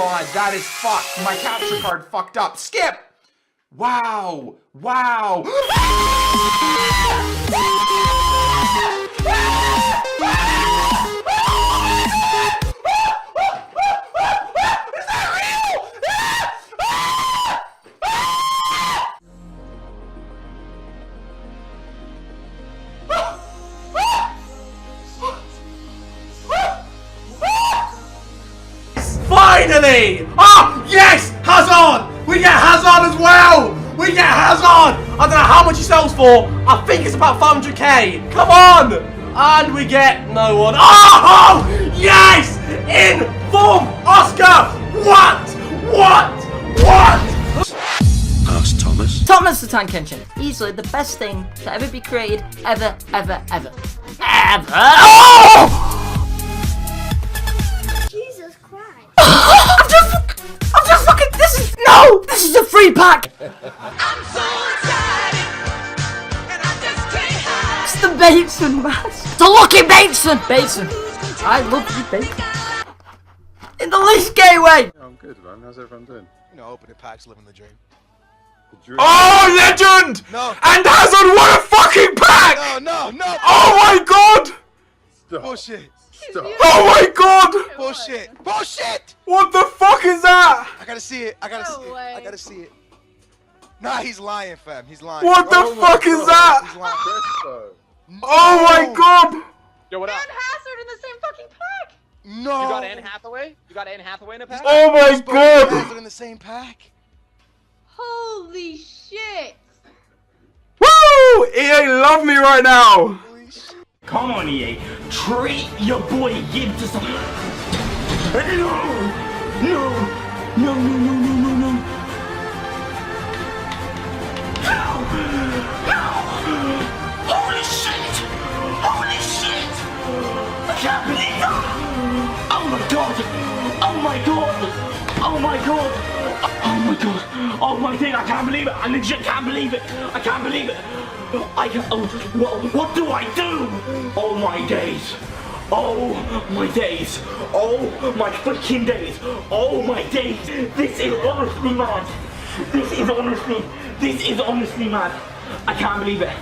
god, that is fucked. My capture card fucked up. Skip! Wow! Wow! Finally! Oh, yes! Hazard! We get Hazard as well! We get Hazard! I don't know how much he sells for. I think it's about 500k. Come on! And we get no one. Oh! Yes! In form! Oscar! What? Ask Thomas. Thomas the Tank Engine. Easily the best thing to ever be created. Ever. Oh! I'm just fucking. This is a free pack. I'm so excited, and I just can't hide. It's the Bateson, man. It's the lucky Bateson. Bateson. I love you, Bateson. In the least gay way. I'm good, man. How's everyone doing? You know, opening packs, living the dream. Oh, legend! No. And Hazard won a fucking pack! No. Oh my god! Stop. Bullshit. Stop. Oh my god! Bullshit. What the fuck is that? I gotta see it. I gotta see it. Nah, he's lying, fam. He's lying. What the fuck is that? He's lying. Presto. Oh my god! Yo, what up? And Hazard in the same fucking pack. No. You got Anne Hathaway? You got Anne Hathaway in a pack? Oh my god! Hazard in the same pack. Holy shit. Woo! EA love me right now! Come on, EA. Treat your boy Yib to some. No. Holy shit! I can't believe that! Oh my god! Oh my days, I can't believe it! I legit can't believe it! I can't believe it! What do I do? Oh my days! Oh my days! Oh my freaking days! Oh my days! This is honestly mad! This is honestly mad! I can't believe it!